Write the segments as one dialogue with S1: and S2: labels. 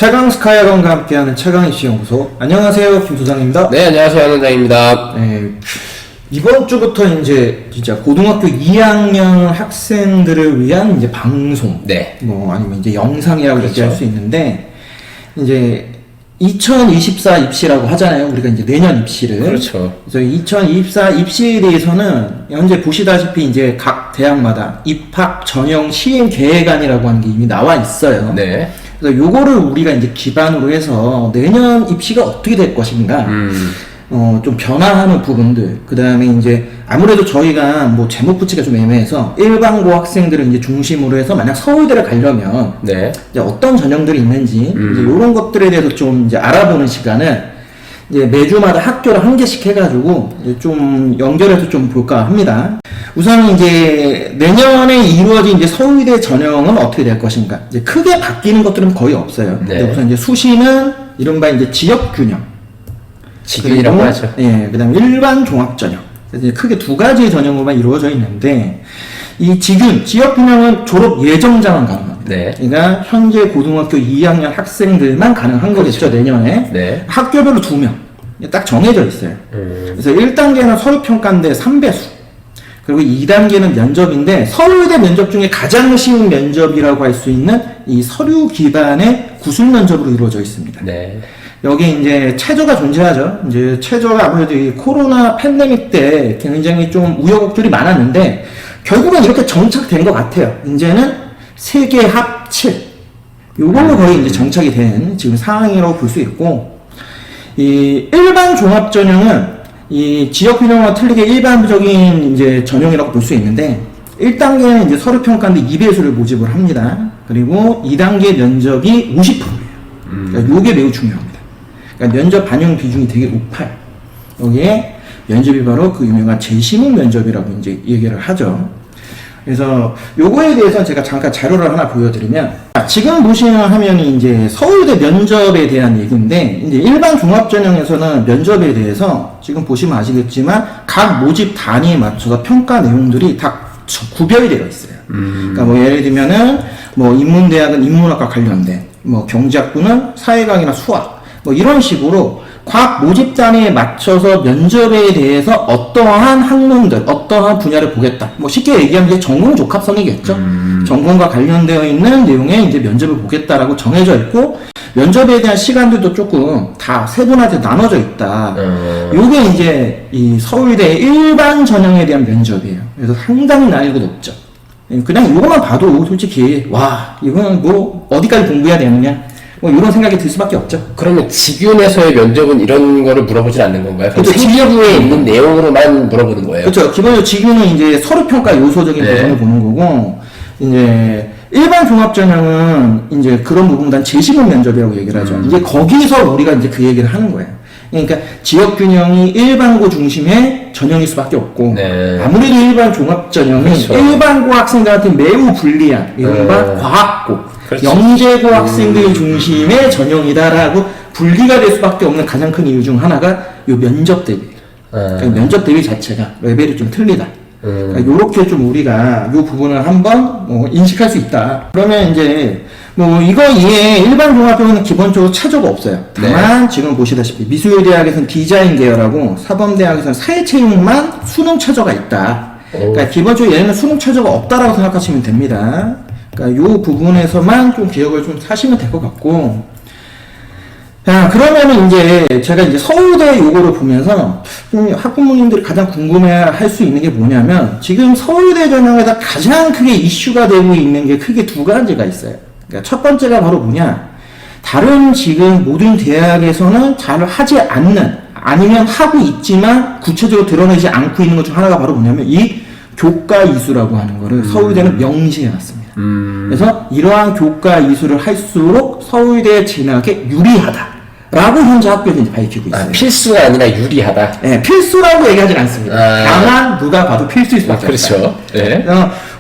S1: 최강스카이아건과 함께하는 최강이시연구소. 안녕하세요, 김소장입니다.
S2: 네, 안녕하세요, 한원장입니다.
S1: 네, 이번 주부터 이제 진짜 고등학교 2학년 학생들을 위한 이제 방송,
S2: 네.
S1: 뭐 아니면 이제 영상이라고
S2: 그렇죠.
S1: 얘기할 수 있는데, 이제 2024 입시라고 하잖아요. 우리가 이제 내년 입시를.
S2: 그렇죠.
S1: 그래서 2024 입시에 대해서는 현재 보시다시피 이제 각 대학마다 입학 전형 시행 계획안이라고 하는 게 이미 나와 있어요.
S2: 네.
S1: 그래서 요거를 우리가 이제 기반으로 해서 내년 입시가 어떻게 될 것인가, 좀 변화하는 부분들, 그 다음에 이제 아무래도 저희가 뭐 제목 붙이기가 좀 애매해서 일반고 학생들을 이제 중심으로 해서 만약 서울대를 가려면
S2: 네.
S1: 이제 어떤 전형들이 있는지 이제 이런 것들에 대해서 좀 이제 알아보는 시간을 이제 매주마다 학교를 한 개씩 해가지고 이제 좀 연결해서 좀 볼까 합니다. 우선 이제 내년에 이루어진 이제 서울대 전형은 어떻게 될 것인가. 이제 크게 바뀌는 것들은 거의 없어요.
S2: 네.
S1: 근데 우선 이제 수시는 이른바 이제 지역균형.
S2: 지균이라고
S1: 그리고,
S2: 하죠.
S1: 예, 그 다음에 일반 종합전형. 그래서 이제 크게 두 가지의 전형으로만 이루어져 있는데, 이 지역균형은 졸업 예정자만 가능합니다.
S2: 네.
S1: 그러니까 현재 고등학교 2학년 학생들만 가능한 거겠죠, 내년에.
S2: 네.
S1: 학교별로 2명. 딱 정해져 있어요. 그래서 1단계는 서류평가인데 3배수. 그리고 2단계는 면접인데 서울대 면접 중에 가장 쉬운 면접이라고 할 수 있는 이 서류 기반의 구술 면접으로 이루어져 있습니다.
S2: 네.
S1: 여기 이제 최저가 존재하죠. 이제 최저가 아무래도 이 코로나 팬데믹 때 굉장히 좀 우여곡절이 많았는데 결국은 이렇게 정착된 것 같아요. 이제는 세계 합 7. 요걸로 거의 이제 정착이 된 지금 상황이라고 볼 수 있고, 이 일반 종합 전형은 이 지역 균형과 틀리게 일반적인 이제 전형이라고 볼 수 있는데, 1단계는 이제 서류 평가인데 2배수를 모집을 합니다. 그리고 2단계 면접이 50%예요. 그러니까 요게 매우 중요합니다. 그러니까 면접 반영 비중이 되게 높아요. 여기에 면접이 바로 그 유명한 재시문 면접이라고 이제 얘기를 하죠. 그래서 요거에 대해서 제가 잠깐 자료를 하나 보여드리면, 지금 보시는 화면이 이제 서울대 면접에 대한 얘기인데, 이제 일반 종합 전형에서는 면접에 대해서 지금 보시면 아시겠지만 각 모집 단위에 맞춰서 평가 내용들이 다 구별이 되어 있어요. 그러니까 뭐 예를 들면은 뭐 인문대학은 인문학과 관련된, 뭐 경제학부는 사회과학이나 수학, 뭐 이런 식으로 각 모집 단위에 맞춰서 면접에 대해서 어떠한 학문들, 어떠한 분야를 보겠다. 뭐 쉽게 얘기하면 이제 전공 적합성이겠죠. 전공과 관련되어 있는 내용에 이제 면접을 보겠다라고 정해져 있고, 면접에 대한 시간들도 조금 다 세분화돼 나눠져 있다. 요게 이제 이 서울대 일반 전형에 대한 면접이에요. 그래서 상당히 난이도 높죠. 그냥 요것만 봐도 솔직히 와, 이거는 뭐 어디까지 공부해야 되느냐, 뭐 이런 생각이 들 수밖에 없죠.
S2: 그러면 지균에서의 면접은 이런 거를 물어보진 않는 건가요?
S1: 그렇죠.
S2: 생기부에 있는 내용으로만 물어보는 거예요?
S1: 그렇죠. 기본적으로 지금은 이제 서류평가 요소적인
S2: 네.
S1: 부분을 보는 거고, 이제 일반 종합전형은 이제 그런 부분보다는 재시문 면접이라고 얘기를 하죠. 이제 거기서 우리가 이제 그 얘기를 하는 거예요. 그러니까 지역균형이 일반고 중심의 전형일 수밖에 없고,
S2: 네.
S1: 아무래도 일반 종합전형이
S2: 그렇죠.
S1: 일반고 학생들한테 매우 불리한 이른바 과학고,
S2: 그렇죠.
S1: 영재고 학생들 중심의 전형이다라고 분리가 될 수밖에 없는 가장 큰 이유 중 하나가 요 면접 대비. 그러니까 면접 대비 자체가 레벨이 좀 틀리다. 그러니까 요렇게 좀 우리가 요 부분을 한번 인식할 수 있다. 그러면 이제 뭐 이거 이외에 일반 종합병원은 기본적으로 최저가 없어요. 다만 지금 보시다시피 미술대학에서는 디자인 계열하고 사범대학에서는 사회체육만 수능 최저가 있다. 그러니까 기본적으로 얘는 수능 최저가 없다라고 생각하시면 됩니다. 그러니까 요 부분에서만 좀 기억을 좀 하시면 될 것 같고, 자, 그러면은 이제 제가 이제 서울대 요거를 보면서 학부모님들이 가장 궁금해 할 수 있는 게 뭐냐면, 지금 서울대 전형에서 가장 크게 이슈가 되고 있는 게 크게 두 가지가 있어요. 그러니까 첫 번째가 바로 뭐냐, 다른 지금 모든 대학에서는 잘 하지 않는, 아니면 하고 있지만 구체적으로 드러내지 않고 있는 것 중 하나가 바로 뭐냐면 이 교과 이수라고 하는 거를 서울대는 명시해 놨습니다. 그래서 이러한 교과 이수를 할수록 서울대에 진학에 유리하다라고 현재 학교에서 이제 밝히고 있어요.
S2: 필수가 아니라 유리하다.
S1: 네, 필수라고 얘기하진 않습니다. 다만 누가 봐도 필수일 수밖에 없다.
S2: 그렇죠. 네.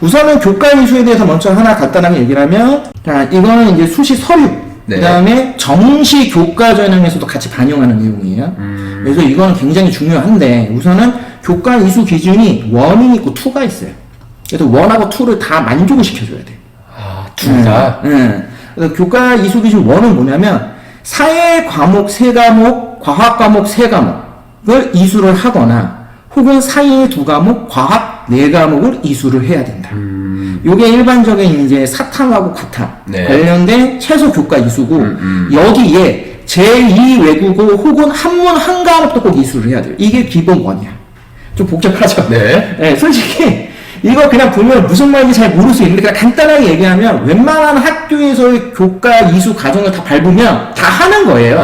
S1: 우선은 교과 이수에 대해서 먼저 하나 간단하게 얘기를 하면, 자, 이거는 이제 수시 서류,
S2: 네.
S1: 그 다음에 정시 교과 전형에서도 같이 반영하는 내용이에요. 그래서 이거는 굉장히 중요한데, 우선은 교과 이수 기준이 1이 있고 2가 있어요. 그래서 1하고 2를 다 만족을 시켜줘야 돼.
S2: 아, 둘 다?
S1: 네. 그래서 교과 이수 기준 1은 뭐냐면 사회 과목 3과목, 과학 과목 3과목을 이수를 하거나 혹은 사회 2과목, 과학 4과목을 이수를 해야 된다. 요게 일반적인 이제 사탐하고 구탐
S2: 네.
S1: 관련된 최소 교과 이수고 여기에 제2 외국어 혹은 한문 한 과목도 꼭 이수를 해야 돼요. 이게 기본 1이야. 좀 복잡하죠?
S2: 네.
S1: 네, 솔직히 이거 그냥 보면 무슨 말인지 잘 모를 수 있는데 그냥 간단하게 얘기하면 웬만한 학교에서의 교과 이수 과정을 다 밟으면 다 하는 거예요.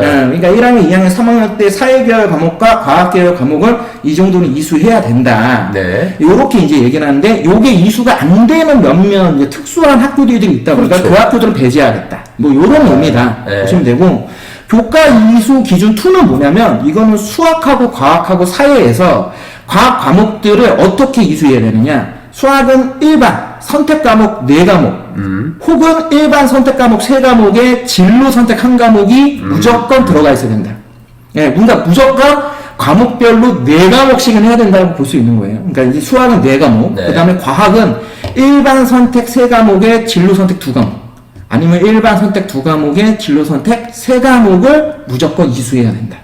S1: 그러니까 1학년, 2학년, 3학년 때 사회계열 과목과 과학계열 과목을 이 정도는 이수해야 된다.
S2: 네.
S1: 요렇게 이제 얘기를 하는데 요게 이수가 안 되는 몇몇 이제 특수한 학교들이 있다 보니까
S2: 그렇죠.
S1: 그 학교들은 배제하겠다. 뭐 요런 의미다.
S2: 네.
S1: 보시면 되고 교과 이수 기준 2는 뭐냐면 이거는 수학하고 과학하고 사회에서 과학 과목들을 어떻게 이수해야 되느냐. 수학은 일반 선택 과목 4과목 혹은 일반 선택 과목 3과목에 진로 선택 1과목이 무조건 들어가 있어야 된다. 예, 뭔가 무조건 과목별로 4과목씩은 해야 된다고 볼 수 있는 거예요. 그러니까 이제 수학은 4과목,
S2: 네.
S1: 그 다음에 과학은 일반 선택 3과목에 진로 선택 2과목, 아니면 일반 선택 2과목에 진로 선택 3과목을 무조건 이수해야 된다.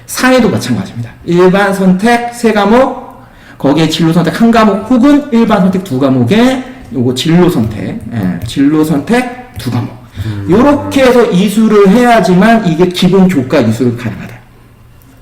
S1: 사회도 마찬가지입니다. 일반 선택 3과목, 거기에 진로 선택 1과목, 혹은 일반 선택 2과목에 요거 진로 선택, 진로 선택 2과목. 요렇게 해서 이수를 해야지만 이게 기본 교과 이수를 가능하다.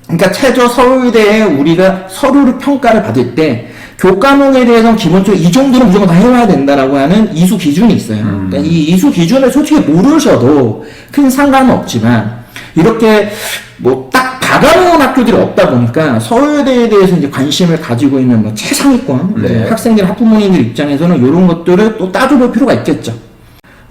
S1: 그러니까 최저 서울대에 우리가 서류를 평가를 받을 때 교과목에 대해서는 기본적으로 이 정도는 무조건 다 해와야 된다라고 하는 이수 기준이 있어요. 그러니까 이 이수 기준을 솔직히 모르셔도 큰 상관은 없지만 이렇게 뭐 딱 다가오는 학교들이 없다 보니까 서울대에 대해서 이제 관심을 가지고 있는 뭐 최상위권
S2: 네.
S1: 학생들, 학부모님들 입장에서는 이런 것들을 또 따져볼 필요가 있겠죠.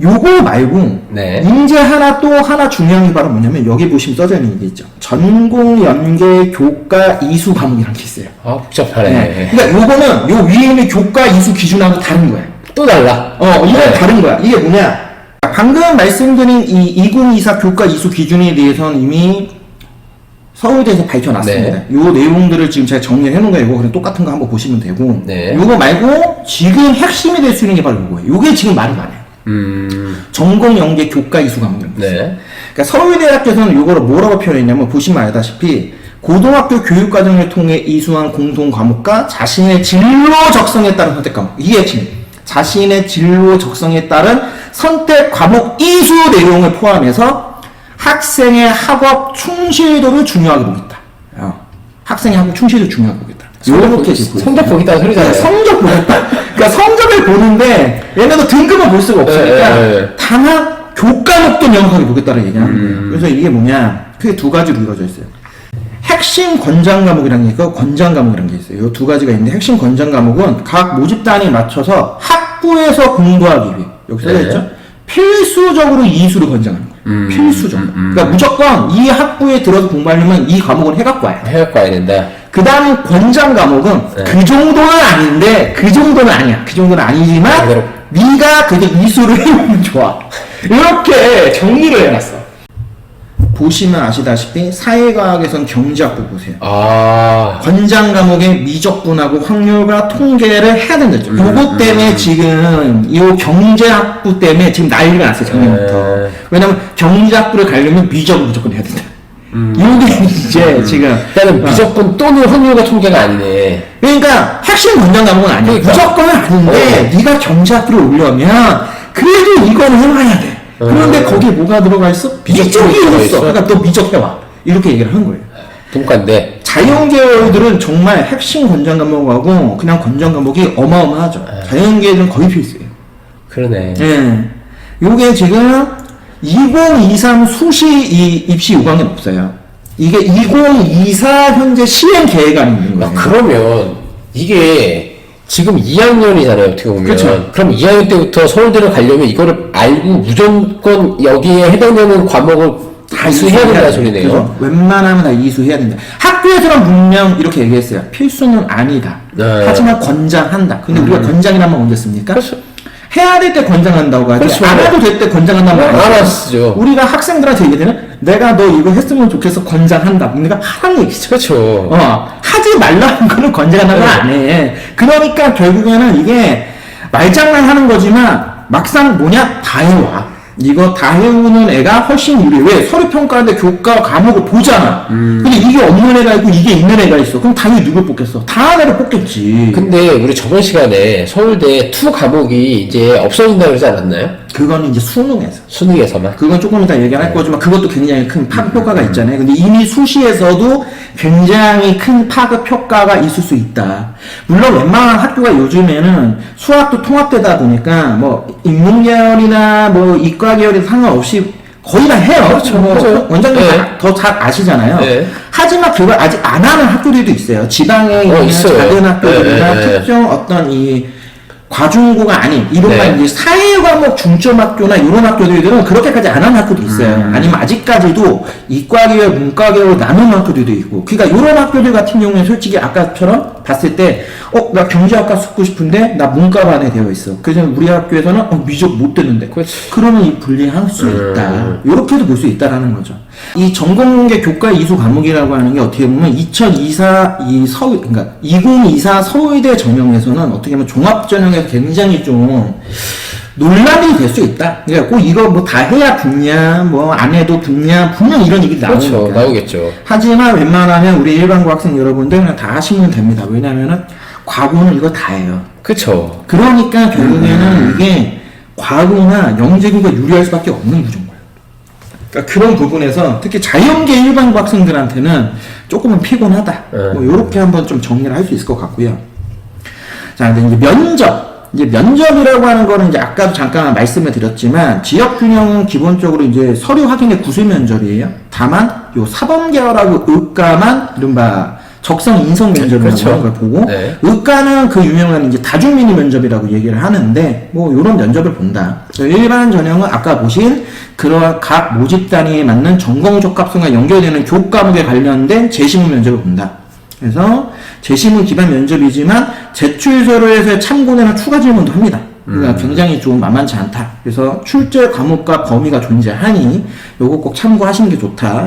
S1: 요거 말고
S2: 네.
S1: 문제 또 하나 중요한 게 바로 뭐냐면 여기 보시면 써져 있는 게 있죠. 전공 연계 교과 이수 과목이라는 게 있어요.
S2: 아, 복잡하네.
S1: 네. 그러니까 요거는 요 위에 있는 교과 이수 기준하고 다른 거야.
S2: 또 달라.
S1: 이건
S2: 네.
S1: 다른 거야. 이게 뭐냐? 방금 말씀드린 이 2024 교과 이수 기준에 대해서는 이미 서울대에서 밝혀놨습니다.
S2: 네.
S1: 요 내용들을 지금 제가 정리를 해놓은 거예요. 이거 그냥 똑같은 거 한번 보시면 되고.
S2: 네.
S1: 요거 말고 지금 핵심이 될 수 있는 게 바로 요거예요. 요게 지금 말이 많아요. 전공 연계 교과 이수 과목이라는 거.
S2: 네.
S1: 그러니까 서울대학교에서는 요거를 뭐라고 표현했냐면 보시면 알다시피 고등학교 교육과정을 통해 이수한 공동 과목과 자신의 진로 적성에 따른 선택 과목. 이게 핵심. 자신의 진로 적성에 따른 선택 과목 이수 내용을 포함해서 학생의 학업 충실도를 중요하게 보겠다. 학생의 학업 충실도를 중요하게 보겠다. 요렇게
S2: 성적 보겠다는 소리잖아요.
S1: 성적 보겠다. 그러니까 성적을 보는데 얘네도 등급은 볼 수가 없으니까
S2: 네.
S1: 다만 교과목도 명확하게 보겠다는 얘기하는 거예요. 그래서 이게 뭐냐? 크게 두 가지로 이루어져 있어요. 핵심 권장 과목이라는 게 있고 권장 과목이라는 게 있어요. 이 두 가지가 있는데 핵심 권장 과목은 각 모집 단위에 맞춰서 학부에서 공부하기 위해 여기 써져 있죠. 필수적으로 이수를 권장하는 거예요. 필수적으로. 그러니까 무조건 이 학부에 들어서 공부하려면 이 과목은 해갖고 와야 돼.
S2: 해갖고 와야 된다.
S1: 그 다음 권장 과목은
S2: 네.
S1: 그 정도는 아닌데 그 정도는 아니야. 그 정도는 아니지만
S2: 그대로.
S1: 네가 그게 이수를 해오면 좋아. 이렇게 정리를 해놨어. 보시면 아시다시피 사회과학에선 경제학부 보세요.
S2: 아.
S1: 권장 과목의 미적분하고 확률과 통계를 해야 된다죠. 요거 때문에 지금 이 경제학부 때문에 지금 난리가 났어요. 작년부터. 왜냐면 경제학부를 가려면 미적을 무조건 해야 된다. 요게 이제 지금
S2: 일단은 미적분 또는 확률과 통계가 아니네.
S1: 그러니까 핵심 권장 과목은 아니야.
S2: 그러니까.
S1: 무조건은 아닌데 네가 경제학부를 오려면 그래도 이거는 해봐야 돼. 그런데 거기에 뭐가 들어가 있어? 미적이
S2: 들어가
S1: 있어.
S2: 있어.
S1: 그러니까 너 미적해와. 이렇게 얘기를 한 거예요.
S2: 동과인데.
S1: 자연계열들은 정말 핵심 권장 과목하고 그냥 권장 과목이 어마어마하죠. 자연계열은 거의 필수예요.
S2: 그러네.
S1: 예. 요게 지금 2023 수시 입시 요강은 없어요. 이게 2024 현재 시행 계획안이 있는 거예요.
S2: 그러면 이게 지금 2학년이잖아요, 어떻게 보면.
S1: 그쵸.
S2: 그럼 2학년 때부터 서울대를 가려면 이거를 알고 무조건 여기에 해당되는 과목을 다 이수해야 된다는 소리네요.
S1: 그죠? 웬만하면 다 이수해야 된다. 학교에서는 분명 이렇게 얘기했어요. 필수는 아니다.
S2: 네.
S1: 하지만 권장한다. 근데 우리가 권장이란 말 언제 씁니까?
S2: 그렇죠.
S1: 해야 될 때 권장한다고 하지.
S2: 그렇죠.
S1: 안 해도 될 때 권장한다고 하지.
S2: 안 하시죠.
S1: 우리가 학생들한테 얘기되는 내가 너 이거 했으면 좋겠어 권장한다. 내가 하라는 얘기죠.
S2: 그렇죠.
S1: 하지 말라는 거는 권장한다고 안 해. 그러니까 결국에는 이게 말장난 하는 거지만 막상 뭐냐? 다 해와. 이거 다 해오는 애가 훨씬 유리해. 왜? 서류 평가하는데 교과 과목을 보잖아. 근데 이게 없는 애가 있고 이게 있는 애가 있어. 그럼 당연히 누굴 뽑겠어? 다 한 애를 뽑겠지.
S2: 근데 우리 저번 시간에 서울대 투 과목이 이제 없어진다고 그러지 않았나요?
S1: 그거는 이제 수능에서.
S2: 수능에서만.
S1: 그건 조금 이따 얘기할 거지만 그것도 굉장히 큰 파급 효과가 있잖아요. 근데 이미 수시에서도 굉장히 큰 파급 효과가 있을 수 있다. 물론 웬만한 학교가 요즘에는 수학도 통합되다 보니까 뭐 인문계열이나 뭐 이과계열이 상관없이 거의 다 해요.
S2: 그렇죠.
S1: 뭐
S2: 맞아요.
S1: 원장님
S2: 네.
S1: 더 잘 아시잖아요.
S2: 네.
S1: 하지만 그걸 아직 안 하는 학교들도 있어요. 지방에 있는
S2: 있어요.
S1: 작은 학교들이나
S2: 네, 네, 네.
S1: 특정 어떤 이 과중고가 아닌 이른바
S2: 네.
S1: 이제 사회과목 중점학교나 이런 학교들은 그렇게까지 안 하는 학교도 있어요. 아니면 아직까지도 이과계열, 문과계열로 나누는 학교들도 있고. 그러니까 이런 학교들 같은 경우에 솔직히 아까처럼 봤을 때 나 경제학과 듣고 싶은데 나 문과반에 되어 있어. 그래서 우리 학교에서는 미적 못 되는데.
S2: 그렇지.
S1: 그러면 이 분리할 수 있다. 이렇게도 볼 수 있다라는 거죠. 이 전공계 교과 이수 과목이라고 하는 게 어떻게 보면 2024 서울대 전형에서는 어떻게 보면 종합 전형에서 굉장히 좀 논란이 될 수 있다. 그러니까 꼭 이거 뭐 다 해야 붙냐, 뭐 안 해도 붙냐, 분명 이런 얘기 나오니까.
S2: 그렇죠. 나오겠죠.
S1: 하지만 웬만하면 우리 일반고 학생 여러분들 그냥 다 하시면 됩니다. 왜냐면은 과거는 이거 다 해요.
S2: 그쵸.
S1: 그러니까 결국에는 이게 과거나 영재고가 유리할 수밖에 없는 구조인 거예요. 그러니까 그런 부분에서 특히 자연계 일반고 학생들한테는 조금은 피곤하다. 뭐 이렇게 한번 좀 정리를 할 수 있을 것 같고요. 자, 근데 이제 면접. 이제 면접이라고 하는 거는 이제 아까도 잠깐 말씀을 드렸지만 지역 균형은 기본적으로 이제 서류 확인의 구술 면접이에요. 다만 요 사범계열하고 의과만 이른바 적성 인성 면접이라고
S2: 그렇죠.
S1: 하는 걸 보고
S2: 네.
S1: 의과는 그 유명한 이제 다중민의 면접이라고 얘기를 하는데 뭐 요런 면접을 본다. 일반 전형은 아까 보신 그러한 각 모집 단위에 맞는 전공 적합성과 연결되는 교과목에 관련된 재시문 면접을 본다. 그래서 재시문 기반 면접이지만 제출 서류에서 참고되는 추가 질문도 합니다. 그러니까 굉장히 좀 만만치 않다. 그래서 출제 과목과 범위가 존재하니 요거 꼭 참고하시는 게 좋다.